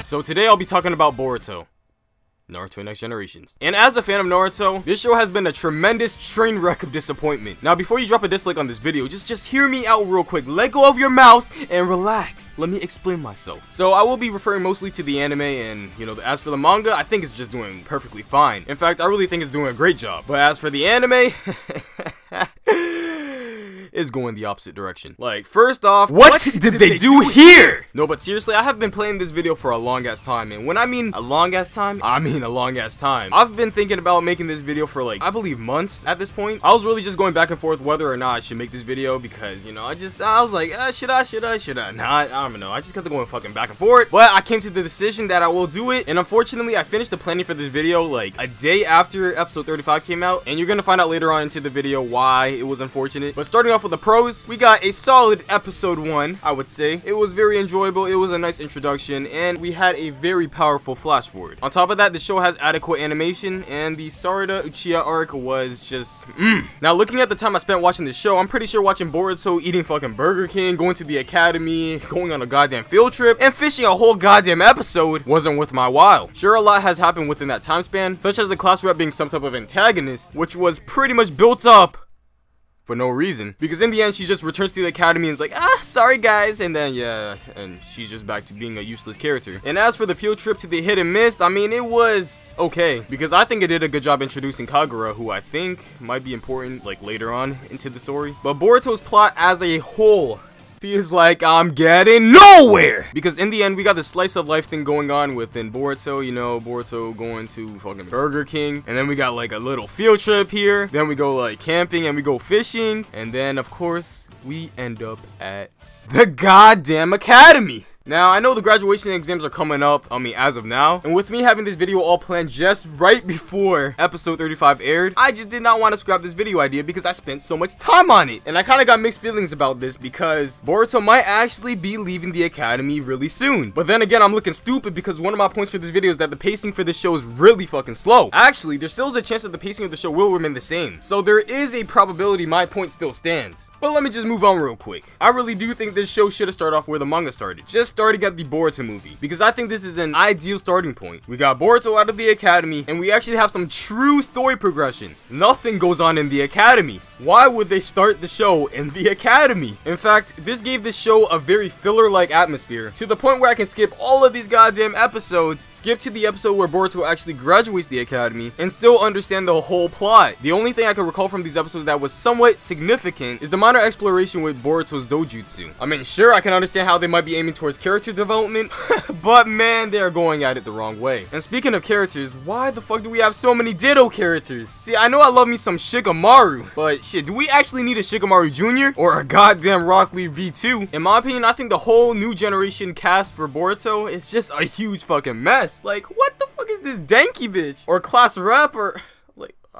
So today I'll be talking about Boruto, Naruto Next Generations. And as a fan of Naruto, this show has been a tremendous train wreck of disappointment. Now before you drop a dislike on this video, just hear me out real quick. Let go of your mouse and relax. Let me explain myself. So I will be referring mostly to the anime, and as for the manga, I think it's just doing perfectly fine. In fact, I really think it's doing a great job. But as for the anime, it's going the opposite direction. Like, first off, what did they do here? No, but seriously, I have been playing this video for a long ass time, and when I mean a long ass time, I mean a long ass time. I've been thinking about making this video for like, I believe months at this point. I was really just going back and forth whether or not I should make this video because, I was like, should I? Nah, I don't know. I just kept going fucking back and forth, but I came to the decision that I will do it, and unfortunately, I finished the planning for this video like a day after episode 35 came out, and you're gonna find out later on into the video why it was unfortunate. But starting off with the pros, we got a solid episode 1, I would say. It was very enjoyable, it was a nice introduction, and we had a very powerful flash forward. On top of that, the show has adequate animation, and the Sarada Uchiha arc was just Now looking at the time I spent watching this show, I'm pretty sure watching Boruto eating fucking Burger King, going to the academy, going on a goddamn field trip, and fishing a whole goddamn episode wasn't worth my while. Sure, a lot has happened within that time span, such as the class rep being some type of antagonist, which was pretty much built up for no reason, because in the end she just returns to the academy and is like, sorry guys, and then and she's just back to being a useless character. And as for the field trip to the hidden mist, I mean, it was okay, because I think it did a good job introducing Kagura, who I think might be important like later on into the story. But Boruto's plot as a whole feels like I'm getting nowhere, because in the end we got the slice of life thing going on within Boruto. Boruto going to fucking Burger King, and then we got like a little field trip here, then we go like camping, and we go fishing, and then of course we end up at the goddamn academy. Now, I know the graduation exams are coming up, as of now, and with me having this video all planned just right before episode 35 aired, I just did not want to scrap this video idea because I spent so much time on it. And I kind of got mixed feelings about this because Boruto might actually be leaving the academy really soon. But then again, I'm looking stupid because one of my points for this video is that the pacing for this show is really fucking slow. Actually, there still is a chance that the pacing of the show will remain the same. So there is a probability my point still stands. But let me just move on real quick. I really do think this show should have started off where the manga started. Just starting at the Boruto movie, because I think this is an ideal starting point. We got Boruto out of the academy, and we actually have some true story progression. Nothing goes on in the academy. Why would they start the show in the academy? In fact, this gave this show a very filler-like atmosphere, to the point where I can skip all of these goddamn episodes, skip to the episode where Boruto actually graduates the academy, and still understand the whole plot. The only thing I can recall from these episodes that was somewhat significant is the minor exploration with Boruto's dojutsu. I mean, sure, I can understand how they might be aiming towards character development, but man, they are going at it the wrong way. And speaking of characters, why the fuck do we have so many Ditto characters? See, I know I love me some Shikamaru, but shit, do we actually need a Shikamaru Jr. or a goddamn Rock Lee V2? In my opinion, I think the whole new generation cast for Boruto is just a huge fucking mess. Like, what the fuck is this Denki bitch? Or class rep, or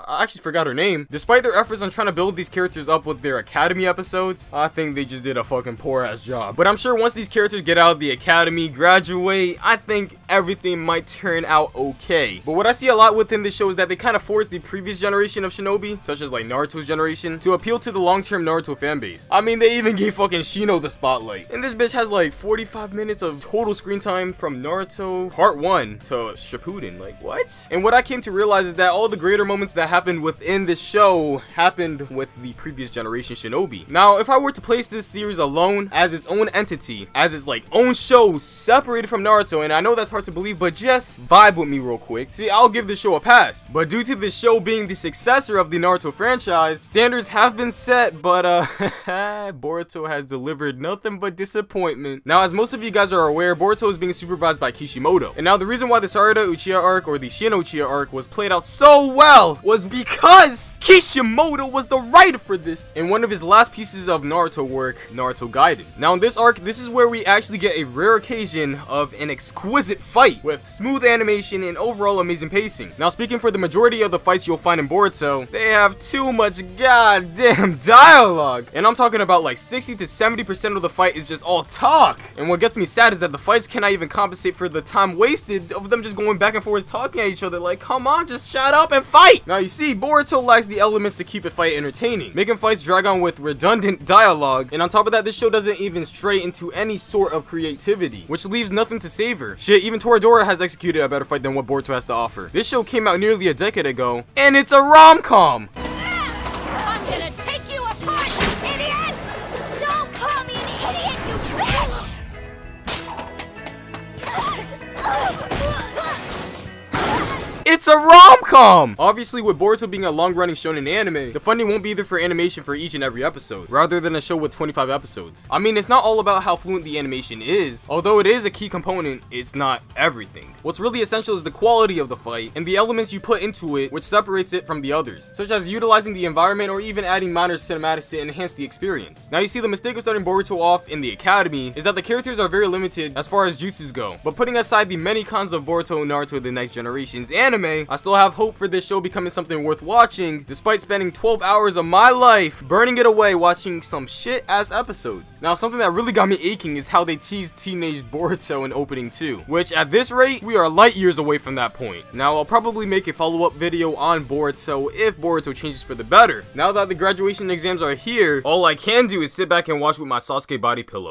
I actually forgot her name. Despite their efforts on trying to build these characters up with their academy episodes, I think they just did a fucking poor ass job. But I'm sure once these characters get out of the academy, graduate, I think everything might turn out okay. But what I see a lot within this show is that they kind of forced the previous generation of shinobi, such as like Naruto's generation, to appeal to the long-term Naruto fanbase. I mean, they even gave fucking Shino the spotlight. And this bitch has like 45 minutes of total screen time from Naruto Part 1 to Shippuden. Like, what? And what I came to realize is that all the greater moments that happened within this show happened with the previous generation shinobi. Now, if I were to place this series alone as its own entity, as its like own show separated from Naruto, and I know that's hard to believe, but just vibe with me real quick. See, I'll give this show a pass. But due to this show being the successor of the Naruto franchise, standards have been set, but Boruto has delivered nothing but disappointment. Now, as most of you guys are aware, Boruto is being supervised by Kishimoto. And now the reason why the Sarada Uchiha arc, or the Shino Uchiha arc, was played out so well was because Kishimoto was the writer for this in one of his last pieces of Naruto work, Naruto Gaiden. Now in this arc, this is where we actually get a rare occasion of an exquisite fight with smooth animation and overall amazing pacing. Now speaking for the majority of the fights you'll find in Boruto, they have too much goddamn dialogue. And I'm talking about like 60 to 70% of the fight is just all talk. And what gets me sad is that the fights cannot even compensate for the time wasted of them just going back and forth talking at each other. Like, come on, just shut up and fight. Now you you see, Boruto lacks the elements to keep a fight entertaining, making fights drag on with redundant dialogue, and on top of that, this show doesn't even stray into any sort of creativity, which leaves nothing to savor. Shit, even Toradora has executed a better fight than what Boruto has to offer. This show came out nearly a decade ago, and it's a rom-com! I'm gonna take you apart, idiot! Don't call me an idiot, you bitch! It's a rom-com! Obviously, with Boruto being a long-running shonen anime, the funding won't be there for animation for each and every episode, rather than a show with 25 episodes. I mean, it's not all about how fluent the animation is. Although it is a key component, it's not everything. What's really essential is the quality of the fight, and the elements you put into it, which separates it from the others, such as utilizing the environment or even adding minor cinematics to enhance the experience. Now, you see, the mistake of starting Boruto off in the academy is that the characters are very limited as far as jutsus go, but putting aside the many cons of Boruto Naruto The Next Generations anime, I still have hope for this show becoming something worth watching, despite spending 12 hours of my life burning it away watching some shit-ass episodes. Now, something that really got me aching is how they teased teenage Boruto in opening 2, which at this rate, we are light years away from that point. Now, I'll probably make a follow-up video on Boruto if Boruto changes for the better. Now that the graduation exams are here, all I can do is sit back and watch with my Sasuke body pillow.